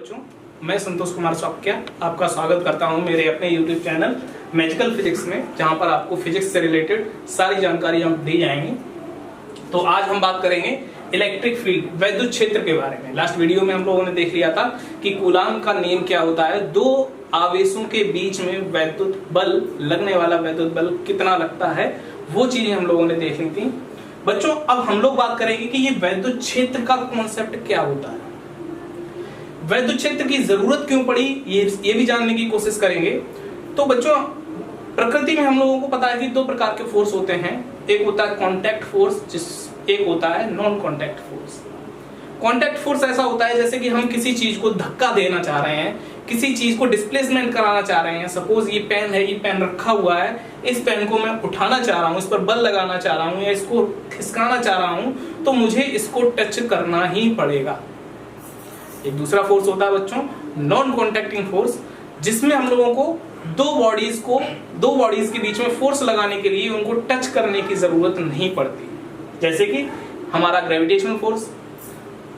बच्चों, मैं संतोष कुमार चौकिया आपका स्वागत करता हूं मेरे अपने YouTube चैनल मैजिकल फिजिक्स में, जहां पर आपको फिजिक्स से रिलेटेड सारी जानकारी हम दी जाएंगी। तो आज हम बात करेंगे इलेक्ट्रिक फील्ड, वैद्युत क्षेत्र के बारे में। लास्ट वीडियो में हम लोगों ने देख लिया था कि कूलाम का नियम क्या होता है, दो आवेशों के बीच में वैद्युत बल, लगने वाला वैद्युत बल कितना लगता है, वो चीजें हम लोगों ने देख ली थी। बच्चों, अब हम लोग बात करेंगे कि ये वैद्युत क्षेत्र का कॉन्सेप्ट क्या होता है, वैद्युत क्षेत्र की जरूरत क्यों पड़ी, ये भी जानने की कोशिश करेंगे। तो बच्चों, प्रकृति में हम लोगों को पता है कि दो प्रकार के फोर्स होते हैं, एक होता है कॉन्टैक्ट फोर्स, एक होता है non contact force. Contact force ऐसा होता है जैसे कि हम किसी चीज को धक्का देना चाह रहे हैं, किसी चीज को डिस्प्लेसमेंट कराना चाह रहे हैं। सपोज ये पेन है, ये पेन रखा हुआ है, इस पेन को मैं उठाना चाह रहा हूं, इस पर बल लगाना चाह रहा हूं या इसको खिसकाना चाह रहा हूं, तो मुझे इसको टच करना ही पड़ेगा। एक दूसरा फोर्स होता है बच्चों नॉन कॉन्टैक्टिंग फोर्स, जिसमें हम लोगों को दो बॉडीज के बीच में फोर्स लगाने के लिए उनको टच करने की जरूरत नहीं पड़ती। जैसे कि हमारा ग्रेविटेशनल फोर्स,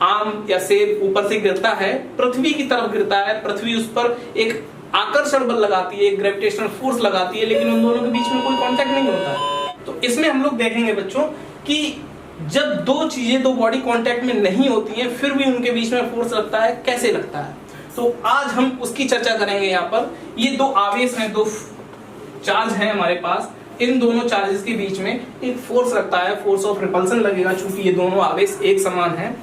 आम या सेब ऊपर से गिरता है, पृथ्वी की तरफ गिरता है, पृथ्वी उस पर एक आकर्षण बल लगाती है, एक ग्रेविटेशनल फोर्स लगाती है, लेकिन उन दोनों के बीच में कोई कांटेक्ट नहीं होता है। तो इसमें हम लोग देखेंगे बच्चों कि जब दो चीजें, दो बॉडी कांटेक्ट में नहीं होती हैं, फिर भी उनके बीच में फोर्स लगता है, कैसे लगता है। तो आज हम उसकी चर्चा करेंगे। यहाँ पर ये दो आवेश हैं, दो चार्ज हैं हमारे पास, इन दोनों चार्जेस के बीच में एक फोर्स लगता है, फोर्स ऑफ रिपल्सन लगेगा। चूंकि ये दोनों आवेश एक समान है,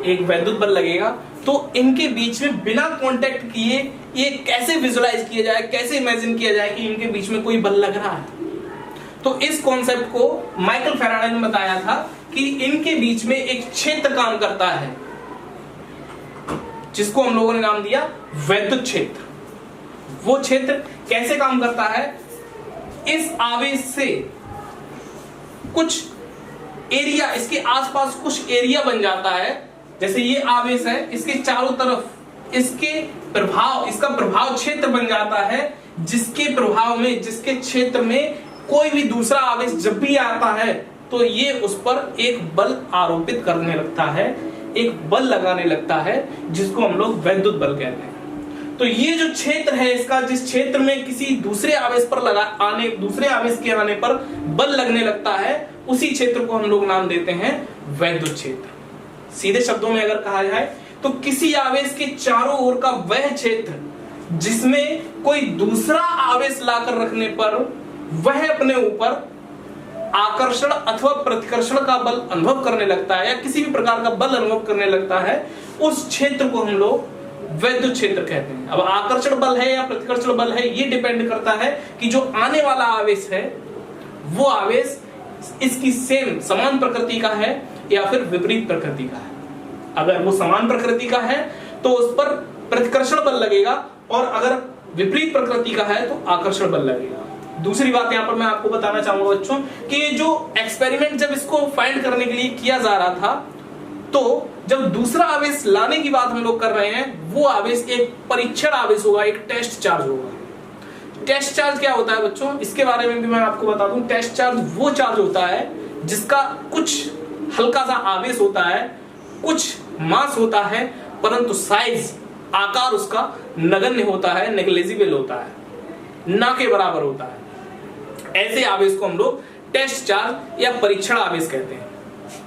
एक वैद्युत बल लगेगा। तो इनके बीच में बिना कांटेक्ट किए ये कैसे विजुलाइज किया जाए, कैसे इमेजिन किया जाए कि इनके बीच में कोई बल लग रहा है। तो इस कॉन्सेप्ट को माइकल फैराडे ने बताया था कि इनके बीच में एक क्षेत्र काम करता है, जिसको हम लोगों ने नाम दिया वैद्युत क्षेत्र। वो क्षेत्र कैसे काम करता है, इस आवेश से कुछ एरिया, इसके आसपास कुछ एरिया बन जाता है। जैसे ये आवेश है, इसके चारों तरफ इसका प्रभाव क्षेत्र बन जाता है, जिसके प्रभाव में, जिसके क्षेत्र में कोई भी दूसरा आवेश जब भी आता है तो ये उस पर एक बल आरोपित करने लगता है, एक बल लगाने लगता है, जिसको हम लोग वैद्युत बल कहते हैं। तो ये जो क्षेत्र है इसका, जिस क्षेत्र में किसी दूसरे आवेश पर दूसरे आवेश के आने पर बल लगने लगता है, उसी क्षेत्र को हम लोग नाम देते हैं वैद्युत क्षेत्र। सीधे शब्दों में अगर कहा जाए तो किसी आवेश के चारों ओर का वह क्षेत्र जिसमें कोई दूसरा आवेश लाकर रखने पर वह अपने ऊपर आकर्षण अथवा प्रतिकर्षण का बल अनुभव करने लगता है, या किसी भी प्रकार का बल अनुभव करने लगता है, उस क्षेत्र को हम लोग वैद्युत क्षेत्र कहते हैं। अब आकर्षण बल है या प्रतिकर्षण बल है, ये डिपेंड करता है कि जो आने वाला आवेश है वो आवेश इसकी समान प्रकृति का है या फिर विपरीत प्रकृति का है। अगर वो समान प्रकृति का है तो उस पर प्रतिकर्षण बल लगेगा, और अगर विपरीत प्रकृति का है तो आकर्षण बल लगेगा। दूसरी बात यहां पर मैं आपको बताना चाहूंगा बच्चों कि जो एक्सपेरिमेंट जब इसको फाइंड करने के लिए किया जा रहा था, तो जब दूसरा आवेश लाने की बात हम लोग कर रहे हैं, वो आवेश एक परीक्षण आवेश होगा, एक टेस्ट चार्ज होगा। टेस्ट चार्ज क्या होता है बच्चों, इसके बारे में भी मैं आपको बता दूं। टेस्ट चार्ज वो चार्ज होता है जिसका कुछ हल्का सा आवेश होता है, कुछ मास होता है, परंतु साइज, आकार उसका नगण्य होता है, नेग्लिजिबल होता है, ना के बराबर होता है। ऐसे आवेश को हम लोग टेस्ट चार्ज या परीक्षण आवेश कहते हैं।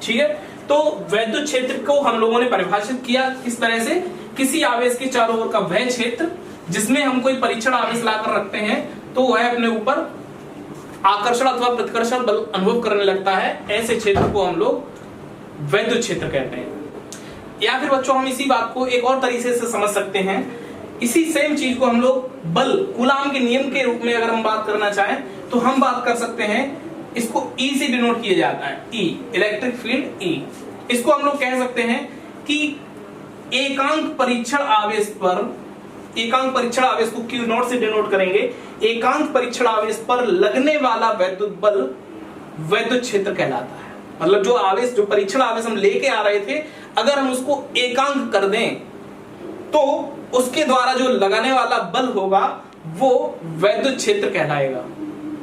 ठीक है, तो वैद्युत क्षेत्र को हम लोगों ने परिभाषित किया किस तरह से, किसी आवेश के चारों ओर का वह क्षेत्र जिसमें हम कोई परीक्षण आवेश लाकर रखते हैं तो वह अपने ऊपर आकर्षण अथवा प्रतिकर्षण बल अनुभव करने लगता है, ऐसे क्षेत्र को हम लोग वैद्युत क्षेत्र कहते हैं। या फिर बच्चों हम इसी बात को एक और तरीके से समझ सकते हैं, इसी सेम चीज को हम लोग बल, कूलाम के नियम के रूप में अगर हम बात करना चाहें तो हम बात कर सकते हैं, इसको E से डिनोट किया जाता है, E, इलेक्ट्रिक फील्ड E। इसको हम लोग कह सकते हैं कि एकांक परीक्षण आवेश को Q0 से डिनोट करेंगे। एकांक परीक्षण आवेश पर लगने वाला वैद्युत बल वैद्युत क्षेत्र कहलाता है। मतलब जो आवेश, जो परीक्षण आवेश हम लेके आ रहे थे, अगर हम उसको एकांक कर दें तो उसके द्वारा जो लगाने वाला बल होगा वो वैद्युत क्षेत्र कहलाएगा।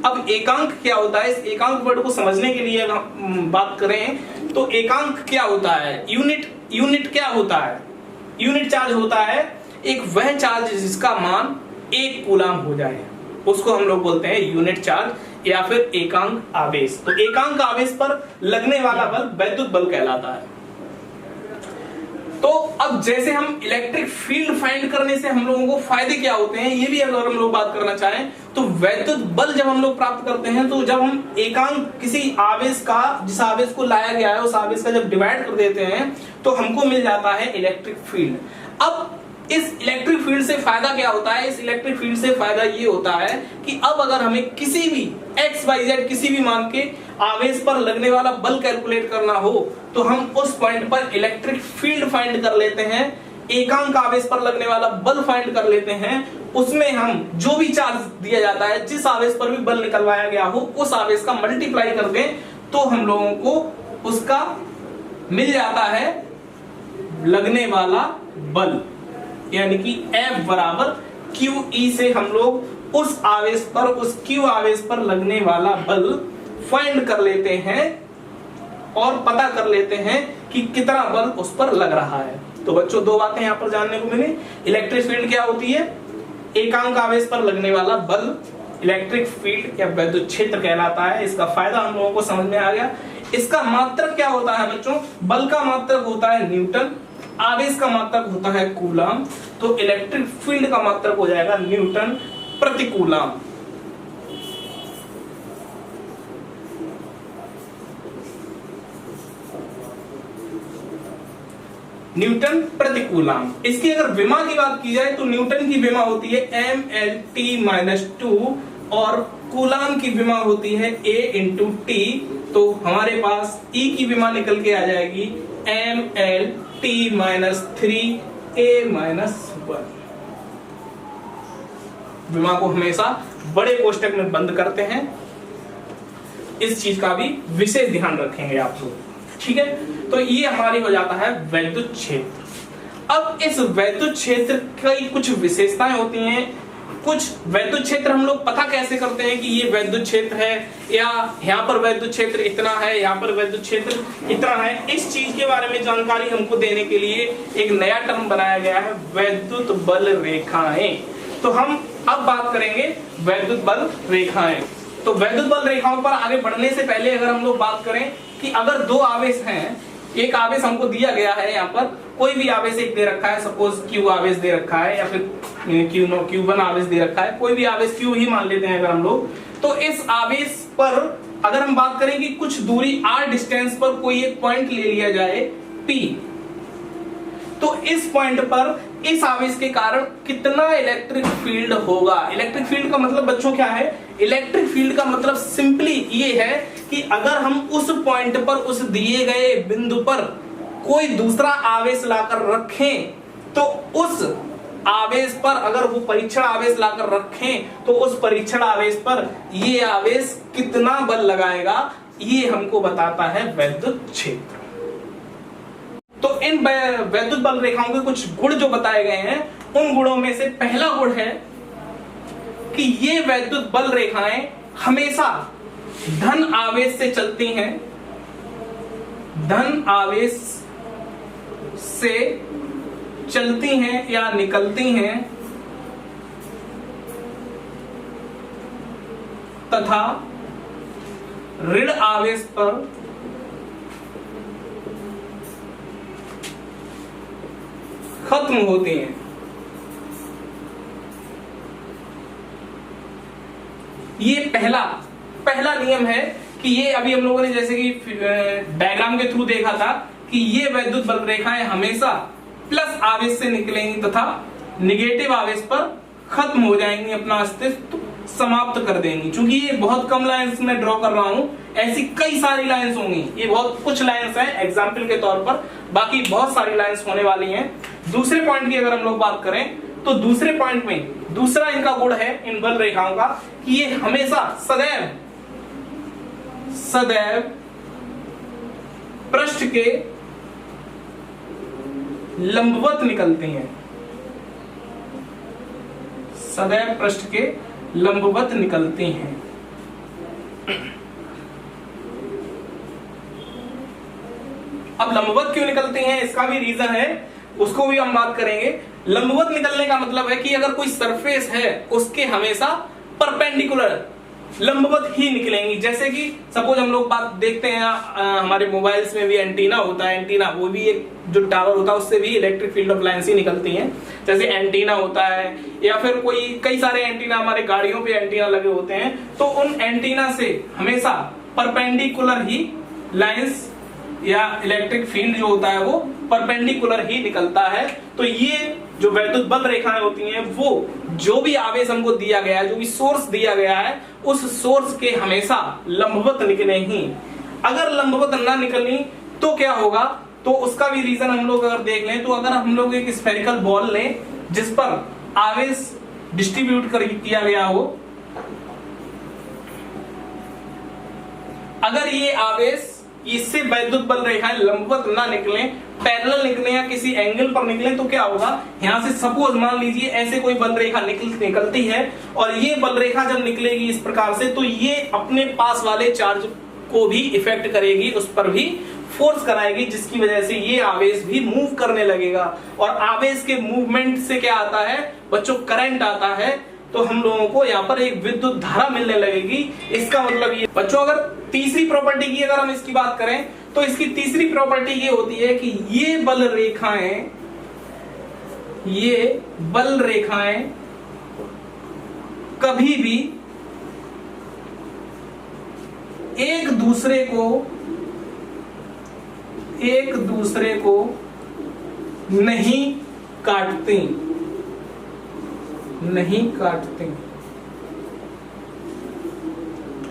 अब एकांक क्या होता है, इस एकांक वर्ड को समझने के लिए हम बात करें तो एकांक क्या होता है, यूनिट क्या होता है, यूनिट चार्ज होता है एक वह चार्ज जिसका मान 1 कूलाम हो जाए, उसको हम लोग बोलते हैं यूनिट चार्ज या फिर एकांक आवेश। तो एकांक आवेश पर लगने वाला बल वैद्युत बल कहलाता है। तो अब जैसे हम इलेक्ट्रिक फील्ड फाइंड करने से हम लोगों को फायदे क्या होते हैं, ये भी अगर हम लोग बात करना चाहें तो वैद्युत बल जब हम लोग प्राप्त करते हैं तो जब हम एकांक किसी आवेश का, जिस आवेश को लाया गया है उस आवेश का जब डिवाइड कर देते हैं तो हमको मिल जाता है इलेक्ट्रिक फील्ड। अब इस इलेक्ट्रिक फील्ड से फायदा क्या होता है, इस इलेक्ट्रिक फील्ड से फायदा ये होता है कि अब अगर हमें किसी भी XYZ किसी भी मान के आवेश पर लगने वाला बल कैलकुलेट करना हो तो हम उस पॉइंट पर इलेक्ट्रिक फील्ड फाइंड कर लेते हैं, एकांक आवेश पर लगने वाला बल फाइंड कर लेते हैं, उसमें हम जो भी चार्ज दिया जाता है, जिस आवेश पर भी बल निकलवाया गया हो उस आवेश का मल्टीप्लाई कर दें तो हम लोगों को उसका मिल जाता है लगने वाला बल, यानी कि F बराबर QE से हम लोग उस आवेश पर, उस Q आवेश पर लगने वाला बल फाइंड कर लेते हैं और पता कर लेते हैं कि कितना बल उस पर लग रहा है। तो बच्चों दो बातें यहां पर जानने को मिली। इलेक्ट्रिक फील्ड क्या होती है, एकांक आवेश पर लगने वाला बल इलेक्ट्रिक फील्ड या वैद्युत क्षेत्र कहलाता है। इसका फायदा हम लोगों को समझ में आ गया। इसका मात्रक क्या होता है बच्चों, बल का मात्रक होता है न्यूटन, आवेश का मात्रक होता है कूलाम, तो इलेक्ट्रिक फील्ड का मात्रक हो जाएगा न्यूटन प्रति कूलाम। न्यूटन प्रति कूलाम। इसकी अगर विमा की बात की जाए तो न्यूटन की विमा होती है mLt-2 और कूलाम की विमा होती है A×T। तो हमारे पास E की विमा निकल के आ जाएगी mLt-3A-1। विमा को हमेशा बड़े कोष्टक में बंद करते हैं, इस चीज का भी विशेष ध्यान रखेंगे आप लोग, ठीक है। तो ये हमारी हो जाता है वैद्युत क्षेत्र। अब इस वैद्युत क्षेत्र की कुछ विशेषताएं होती हैं। कुछ वैद्युत क्षेत्र हम लोग पता कैसे करते हैं कि ये वैद्युत क्षेत्र है, या यहाँ पर वैद्युत क्षेत्र इतना है, यहाँ पर वैद्युत क्षेत्र इतना है। इस चीज के बारे में जानकारी हमको देने के लिए एक नया टर्म बनाया गया है, वैद्युत बल रेखाएं। तो हम अब बात करेंगे वैद्युत बल रेखाएं। तो वैद्युत बल रेखाओं पर आगे बढ़ने से पहले अगर हम लोग बात करें कि अगर दो आवेश हैं, एक आवेश हमको दिया गया है, यहाँ पर कोई भी आवेश एक दे रखा है, सपोज Q आवेश दे रखा है या फिर Q1 आवेश दे रखा है, कोई भी आवेश Q ही मान लेते हैं अगर हम लोग। तो इस आवेश पर अगर हम बात करें कि कुछ दूरी r डिस्टेंस पर कोई एक पॉइंट ले लिया जाए P, तो इस पॉइंट पर इस आवेश के कारण कितना इलेक्ट्रिक फील्ड होगा। इलेक्ट्रिक फील्ड का मतलब बच्चों क्या है, इलेक्ट्रिक फील्ड का मतलब सिंपली ये है कि अगर हम उस पॉइंट पर, उस दिए गए बिंदु पर कोई दूसरा आवेश लाकर रखें तो उस आवेश पर, अगर वो परीक्षण आवेश लाकर रखें तो उस परीक्षण आवेश पर ये आवेश कितना बल लगाएगा, ये हमको बताता है वैद्युत क्षेत्र। तो इन वैद्युत बल रेखाओं के कुछ गुण जो बताए गए हैं, उन गुणों में से पहला गुण है कि ये वैद्युत बल रेखाएं हमेशा धन आवेश से चलती हैं, धन आवेश से चलती हैं या निकलती हैं, तथा ऋण आवेश पर खत्म होती हैं। ये पहला नियम है कि ये अभी हम लोगों ने जैसे कि डायग्राम के थ्रू देखा था कि ये वैद्युत बल रेखाएं हमेशा प्लस आवेश से निकलेंगी तथा निगेटिव आवेश पर खत्म हो जाएंगी, अपना अस्तित्व समाप्त कर देंगी। क्योंकि ये बहुत कम लाइंस में ड्रॉ कर रहा हूं, ऐसी कई सारी लाइंस होंगी, ये बहुत कुछ लाइंस हैं एग्जाम्पल के तौर पर, बाकी बहुत सारी लाइंस होने वाली हैं। दूसरे पॉइंट की अगर हम लोग बात करें तो दूसरे पॉइंट में दूसरा इनका गुण है इन बल रेखाओं का कि ये हमेशा सदैव पृष्ठ के लंबवत निकलती हैं, सदैव पृष्ठ के लंबवत निकलती हैं। अब लंबवत क्यों निकलती हैं, इसका भी रीजन है, उसको भी हम बात करेंगे। लंबवत निकलने का मतलब है कि अगर कोई सरफेस है उसके हमेशा परपेंडिकुलर लंबवत ही निकलेंगी। जैसे कि सपोज हम लोग बात देखते हैं हमारे मोबाइल्स में भी एंटीना होता है, एंटीना वो भी एक जो टावर होता है उससे भी इलेक्ट्रिक फील्ड ऑफ लाइन्स ही निकलती हैं। जैसे एंटीना होता है या फिर कोई कई सारे एंटीना हमारे गाड़ियों पे एंटीना लगे होते हैं, तो उन एंटीना से हमेशा परपेंडिकुलर ही लाइन्स या इलेक्ट्रिक फील्ड जो होता है वो परपेंडिकुलर ही निकलता है। तो ये जो वैद्युत बल रेखाएं होती हैं वो जो भी आवेश हमको दिया गया है, जो भी सोर्स दिया गया है, उस सोर्स के हमेशा लंबवत निकले ही। अगर लंबवत ना निकलनी तो क्या होगा, तो उसका भी रीजन हम लोग अगर देख लें, तो अगर हम लोग एक स्फेरिकल बॉल लें जिस पर आवेश डिस्ट्रीब्यूट किया गया हो, अगर ये आवेश इससे वैद्युत बल रेखाएं लंबवत ना निकले, पैरेलल निकले या किसी एंगल पर निकले, तो क्या होगा, यहां से सपोज मान लीजिए ऐसे कोई बल रेखा निकलती है और ये बल रेखा जब निकलेगी इस प्रकार से, तो ये अपने पास वाले चार्ज को भी इफेक्ट करेगी, उस पर भी फोर्स कराएगी, जिसकी वजह से ये आवेश भी मूव करने लगेगा। और आवेश के मूवमेंट से क्या आता है बच्चों, करंट आता है। तो हम लोगों को यहाँ पर एक विद्युत धारा मिलने लगेगी। इसका मतलब ये बच्चों, अगर तीसरी प्रॉपर्टी की अगर हम इसकी बात करें, तो इसकी तीसरी प्रॉपर्टी ये होती है कि ये बल रेखाएं कभी भी एक दूसरे को नहीं काटती।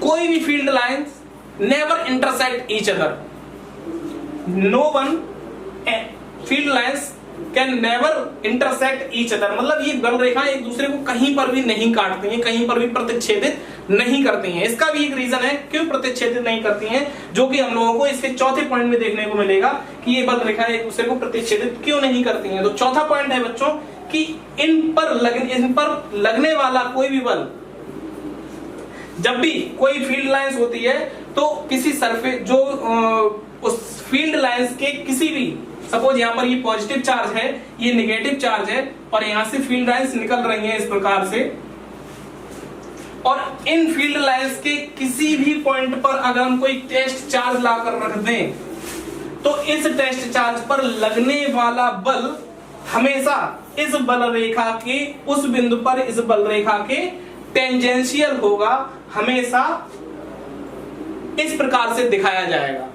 कोई भी field lines never intersect each other. No one field lines can never intersect each other. मतलब ये बल रेखाएं एक दूसरे को कहीं पर भी नहीं काटती हैं, कहीं पर भी प्रतिच्छेदित नहीं करती हैं। इसका भी एक रीजन है क्यों प्रतिच्छेदित नहीं करती हैं, जो कि हम लोगों को इसके चौथे पॉइंट में देखने को मिलेगा कि ये बल रेखाएं एक दूसरे को प्रतिच्छेदित क्यों नहीं करती हैं। तो चौथा पॉइंट है बच्चों कि इन पर लगने वाला कोई भी बल, जब भी कोई फील्ड लाइंस होती है तो किसी सरफेस जो उस फील्ड लाइंस के किसी भी, सपोज यहां पर ये पॉजिटिव चार्ज है, ये नेगेटिव चार्ज है और यहां से फील्ड लाइंस निकल रही हैं इस प्रकार से, और इन फील्ड लाइंस के किसी भी पॉइंट पर अगर हम कोई टेस्ट चार्ज लाकर रख दें, तो इस टेस्ट चार्ज पर लगने वाला बल हमेशा इस बल रेखा के उस बिंदु पर इस बल रेखा के टेंजेंशियल होगा, हमेशा इस प्रकार से दिखाया जाएगा।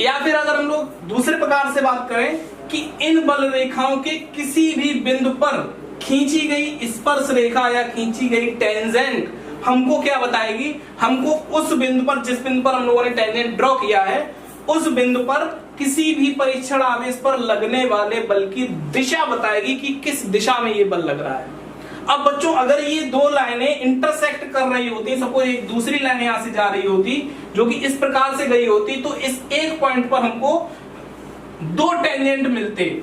या फिर अगर हम लोग दूसरे प्रकार से बात करें कि इन बल रेखाओं के किसी भी बिंदु पर खींची गई स्पर्श रेखा या खींची गई टेंजेंट हमको क्या बताएगी, हमको उस बिंदु पर, जिस बिंदु पर हम लोगों ने टेंजेंट ड्रॉ किया है, उस बिंदु पर किसी भी परीक्षण आवेश पर लगने वाले बल की दिशा बताएगी कि किस दिशा में ये बल लग रहा है। अब बच्चों अगर ये दो लाइनें इंटरसेक्ट कर रही होती, सपोज एक दूसरी लाइन यहां से जा रही होती जो कि इस प्रकार से गई होती, तो इस एक पॉइंट पर हमको दो टेंजेंट मिलते।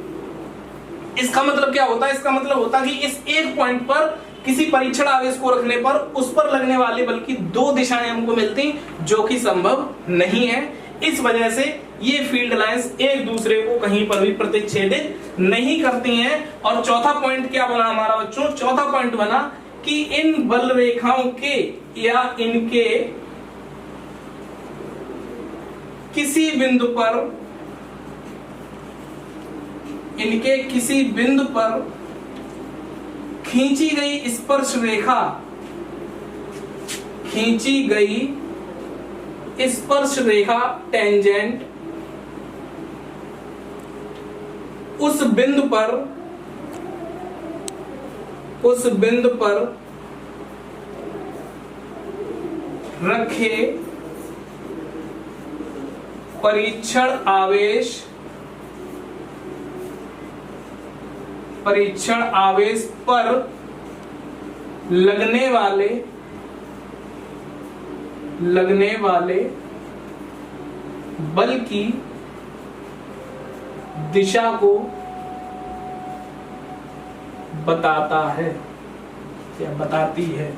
इसका मतलब क्या होता है, इसका मतलब होता कि इस एक पॉइंट पर किसी परीक्षण आवेश को रखने पर उस पर लगने वाले बल की दो दिशाएं हमको मिलती, जो कि संभव नहीं है। इस वजह से ये फील्ड लाइंस एक दूसरे को कहीं पर भी प्रतिच्छेदित नहीं करती हैं। और चौथा पॉइंट क्या बना हमारा बच्चों, चौथा पॉइंट बना कि इन बल रेखाओं के या इनके किसी बिंदु पर खींची गई स्पर्श रेखा, टेंजेंट उस बिंदु पर रखे परीक्षण आवेश पर लगने वाले बल की दिशा को बताता है या बताती है।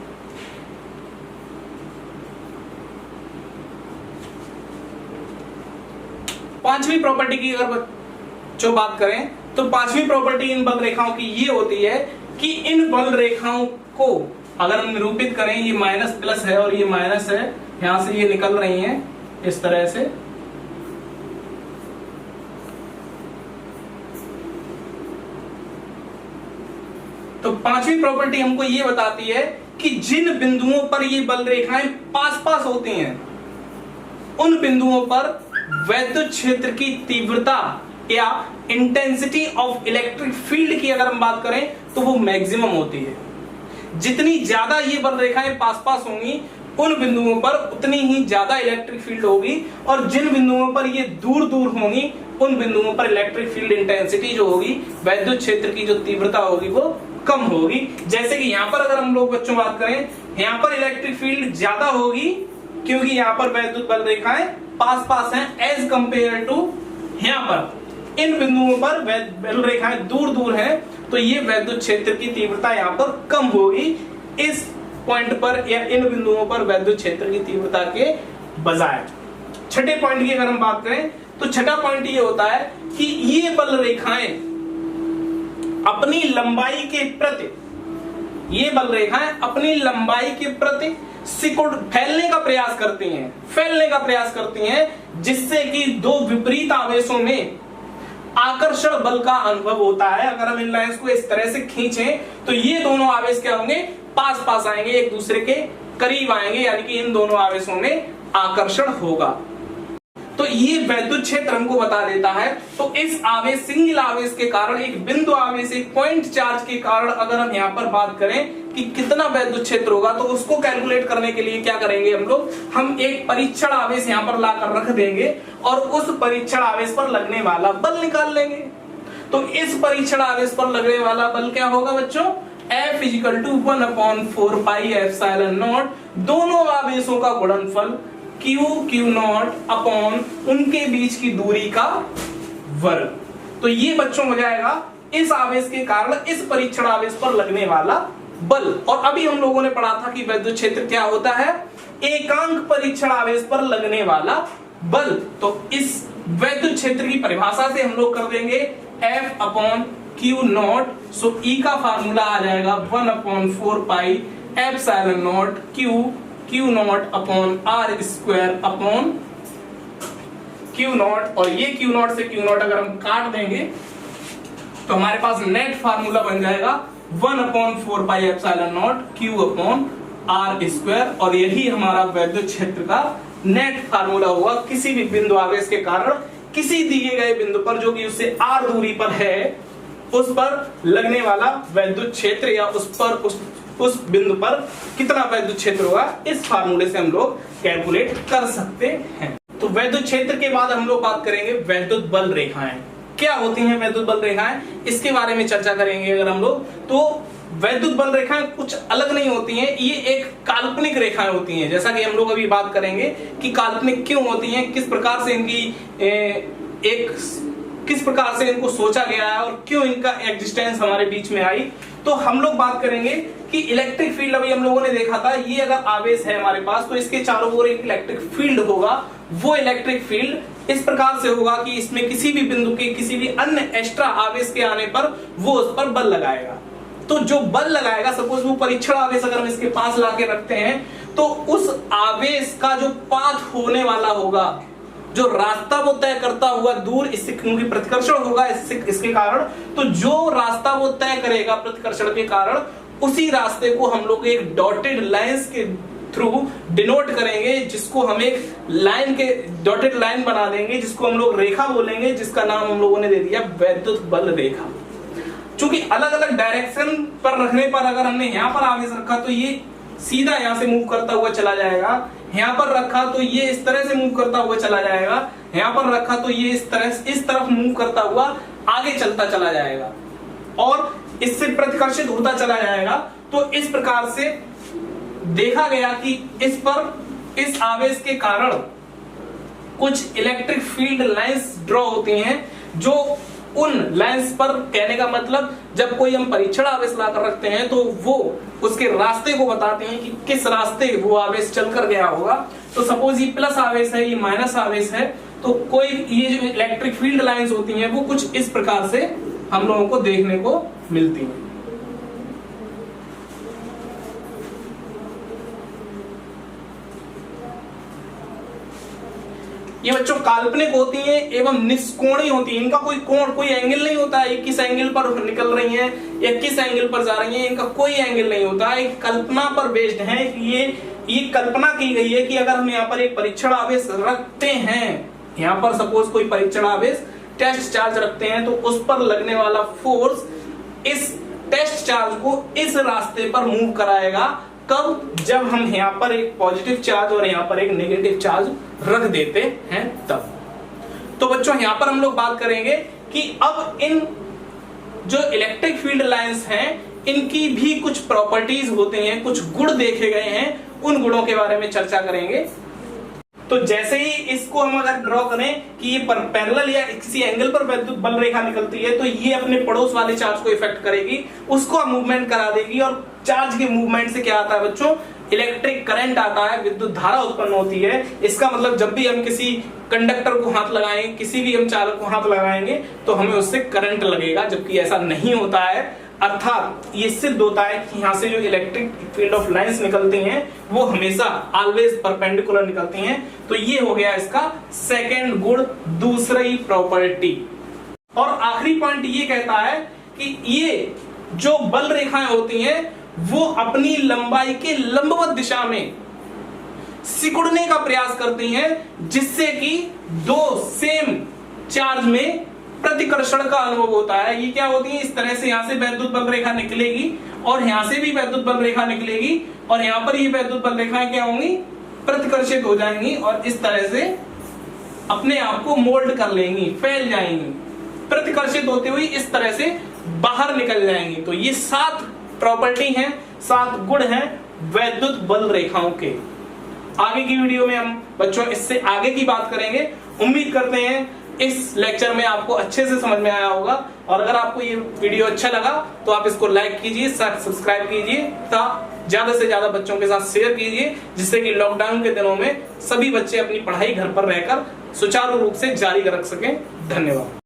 पांचवी प्रॉपर्टी की अगर जो बात करें तो पांचवी प्रॉपर्टी इन बल रेखाओं की ये होती है कि इन बल रेखाओं को अगर हम निरूपित करें, ये माइनस प्लस है और ये माइनस है, यहां से ये निकल रही हैं इस तरह से, तो पांचवी प्रॉपर्टी हमको ये बताती है कि जिन बिंदुओं पर ये बल रेखाएं पास पास होती हैं उन बिंदुओं पर वैद्युत क्षेत्र की तीव्रता या इंटेंसिटी ऑफ इलेक्ट्रिक फील्ड की अगर हम बात करें तो वो मैक्सिमम होती है। जितनी ज्यादा ये बल रेखाएं पास पास होंगी उन बिंदुओं पर उतनी ही ज्यादा इलेक्ट्रिक फील्ड होगी, और जिन बिंदुओं पर ये दूर दूर होंगी उन बिंदुओं पर इलेक्ट्रिक फील्ड इंटेंसिटी जो होगी, वैद्युत क्षेत्र की जो तीव्रता होगी वो कम होगी। जैसे कि यहां पर अगर हम लोग बच्चों बात करें, यहां पर इलेक्ट्रिक फील्ड ज्यादा होगी क्योंकि यहां पर वैद्युत बल रेखाएं पास पास हैं एज कंपेयर टू यहां पर इन बिंदुओं पर बल रेखाएं दूर दूर हैं, तो ये वैद्युत क्षेत्र की तीव्रता यहां पर कम होगी इस पॉइंट पर या इन बिंदुओं पर वैद्युत क्षेत्र की तीव्रता के बजाय। छठे पॉइंट की अगर हम बात करें तो छठा पॉइंट ये होता है कि ये बल रेखाएं अपनी लंबाई के प्रति, ये बल रेखाएं अपनी लंबाई के प्रति सिकुड़ फैलने का प्रयास करती हैं, जिससे कि दो विपरीत आवेशों में आकर्षण बल का अनुभव होता है। अगर हम इन लाइंस को इस तरह से खींचें तो ये दोनों आवेश क्या होंगे, पास पास आएंगे, एक दूसरे के करीब आएंगे, यानी कि इन दोनों आवेशों में आकर्षण होगा। तो ये वैद्युत क्षेत्र हमको बता देता है। तो इस आवेश, सिंगल आवेश के कारण, एक बिंदु आवेश, एक पॉइंट चार्ज के कारण अगर हम यहाँ पर बात करें कि कितना वैद्युत क्षेत्र होगा, तो उसको कैलकुलेट करने के लिए क्या करेंगे हम लोग, हम एक परीक्षण आवेश यहाँ पर लाकर रख देंगे और उस परीक्षण आवेश पर लगने वाला बल निकाल लेंगे। तो इस परीक्षण आवेश पर लगने वाला बल क्या होगा बच्चों, F = 1/4 पाई एप्सिलॉन नॉट, दोनों आवेशों का गुणनफल Q0 अपॉन उनके बीच की दूरी का वर्ग। तो ये बच्चों हो जाएगा इस आवेश के कारण इस परीक्षण आवेश पर लगने वाला बल। और अभी हम लोगों ने पढ़ा था कि वैद्युत क्षेत्र क्या होता है, एकांक परीक्षण आवेश पर लगने वाला बल। तो इस वैद्युत क्षेत्र की परिभाषा से हम लोग कर देंगे F/Q0। सो E का फार्मूला आ जाएगा 1/4 pi epsilon not Q0 upon R² upon Q0। और ये Q0 से Q0 अगर हम काट देंगे तो हमारे पास नेट फार्मूला बन जाएगा 1/4 pi epsilon not Q upon R²। और यही हमारा वैद्युत क्षेत्र का नेट फार्मूला होगा किसी भी बिंदु आवेश के कारण किसी दिए गए बिंदु पर जो कि उससे R दूरी पर है उस पर लगने वाला वैद्युत क्षेत्र, या उस बिंदु पर कितना वैद्युत क्षेत्र होगा, इस फार्मूले से हम लोग कैलकुलेट कर सकते हैं। तो वैद्युत क्षेत्र के बाद हम लोग बात करेंगे वैद्युत बल रेखाएं। क्या होती हैं वैद्युत बल रेखाएं, इसके बारे में चर्चा करेंगे अगर हम लोग। तो वैद्युत बल रेखाएं कुछ अलग नहीं होती हैं, ये एक काल्पनिक रेखाएं होती हैं। जैसा कि हम लोग अभी बात करेंगे कि काल्पनिक क्यों होती हैं, किस प्रकार से किस प्रकार से इनको सोचा गया है और क्यों इनका एग्जिस्टेंस हमारे बीच में आई। तो हम लोग बात करेंगे कि इलेक्ट्रिक फील्ड, अभी हम लोगों ने देखा था, ये अगर आवेश है हमारे पास तो इसके चारों ओर एक इलेक्ट्रिक फील्ड होगा। वो इलेक्ट्रिक फील्ड इस प्रकार से होगा कि इसमें किसी भी बिंदु के किसी भी अन्य एक्स्ट्रा आवेश के आने पर वो उस पर बल लगाएगा। तो जो बल लगाएगा, सपोज वो परीक्षण आवेश अगर हम इसके पास लाके रखते हैं, तो उस आवेश का जो पाथ होने वाला होगा, जो रास्ता वो तय करता हुआ दूर, इससे क्योंकि प्रतिकर्षण होगा इसके कारण, तो जो रास्ता वो तय करेगा प्रतिकर्षण के कारण, उसी रास्ते को हम लोग एक डॉटेड लाइंस के थ्रू डिनोट करेंगे, जिसको हम एक लाइन के डॉटेड लाइन बना देंगे, जिसको हम लोग रेखा बोलेंगे, जिसका नाम हम लोगों ने दे दिया वैद्युत बल रेखा। चूंकि अलग अलग डायरेक्शन पर रखने पर अगर हमने यहाँ पर आवेश रखा तो ये सीधा यहाँ से मूव करता हुआ चला जाएगा, यहाँ पर रखा तो ये इस तरह से मूव करता हुआ चला जाएगा, यहाँ पर रखा तो ये इस तरफ मूव करता हुआ आगे चलता चला जाएगा और इससे प्रतिकर्षित होता चला जाएगा। तो इस प्रकार से देखा गया कि इस आवेश के कारण कुछ इलेक्ट्रिक फील्ड लाइंस ड्रॉ होती हैं, जो उन लाइंस पर, कहने का मतलब जब कोई हम परीक्षण आवेश लाकर रखते हैं तो वो उसके रास्ते को बताते हैं कि किस रास्ते वो आवेश चलकर गया होगा। तो सपोज ये प्लस आवेश है, ये माइनस आवेश है, तो कोई ये जो इलेक्ट्रिक फील्ड लाइंस होती हैं वो कुछ इस प्रकार से हम लोगों को देखने को मिलती हैं। ये बच्चों काल्पनिक होती हैं एवं निष्कोणीय होती हैं। इनका कोई कोण, कोई एंगल नहीं होता है, किस एंगल पर निकल रही हैं या किस एंगल पर जा रही हैं, इनका कोई एंगल नहीं होता है। एक कल्पना पर बेस्ड है कि ये कल्पना की गई है कि अगर हम यहाँ पर एक परीक्षण आवेश रखते हैं, यहाँ पर सपोज कोई परीक्षण आवेश टेस्ट चार्ज रखते हैं, तो उस पर लगने वाला फोर्स इस टेस्ट चार्ज को इस रास्ते पर मूव कराएगा। कब? जब हम यहाँ पर एक पॉजिटिव चार्ज और यहाँ पर एक नेगेटिव चार्ज रख देते हैं तब। तो बच्चों यहाँ पर हम लोग बात करेंगे कि अब इन जो इलेक्ट्रिक फील्ड लाइंस हैं इनकी भी कुछ प्रॉपर्टीज होते हैं, कुछ गुण देखे गए हैं, उन गुणों के बारे में चर्चा करेंगे। तो जैसे ही इसको हम अगर ड्रॉ करें कि ये पैरेलल या किसी एंगल पर विद्युत बल रेखा निकलती है, तो ये अपने पड़ोस वाले चार्ज को इफेक्ट करेगी, उसको मूवमेंट करा देगी, और चार्ज के मूवमेंट से क्या आता है बच्चों? इलेक्ट्रिक करंट आता है, विद्युत धारा उत्पन्न होती है। इसका मतलब जब भी हम किसी कंडक्टर को हाथ लगाएंगे, किसी भी हम चालक को हाथ लगाएंगे, तो हमें उससे करंट लगेगा, जबकि ऐसा नहीं होता है। अर्थात ये सिद्ध होता है कि यहाँ से जो इलेक्ट्रिक फील्ड ऑफ लाइंस निकलती हैं वो हमेशा ऑलवेज परपेंडिकुलर निकलती हैं। तो ये हो गया इसका सेकंड गुण, दूसरी प्रॉपर्टी। और आखिरी पॉइंट ये कहता है कि ये जो बल रेखाएं होती हैं वो अपनी लंबाई के लंबवत दिशा में सिकुड़ने का प्रयास करती हैं, जिससे कि दो सेम चार्ज में प्रतिकर्षण का अनुभव होता है। ये क्या होती है? इस तरह से यहां से वैद्युत बल रेखा निकलेगी और यहां से भी वैद्युत बल रेखा निकलेगी, और यहां पर ये वैद्युत बल रेखाएं क्या होंगी? प्रतिकर्षित हो जाएंगी और इस तरह से अपने आप को मोल्ड कर लेंगी, फैल जाएंगी, प्रतिकर्षित होते हुए इस तरह से बाहर निकल जाएंगी। तो ये 7 प्रॉपर्टी हैं, 7 गुण हैं वैद्युत बल रेखाओं के। आगे की वीडियो में हम बच्चों इससे आगे की बात करेंगे। उम्मीद करते हैं इस लेक्चर में आपको अच्छे से समझ में आया होगा, और अगर आपको ये वीडियो अच्छा लगा तो आप इसको लाइक कीजिए, सब्सक्राइब कीजिए तथा ज्यादा से ज्यादा बच्चों के साथ शेयर कीजिए, जिससे कि लॉकडाउन के दिनों में सभी बच्चे अपनी पढ़ाई घर पर रहकर सुचारू रूप से जारी रख सकें। धन्यवाद।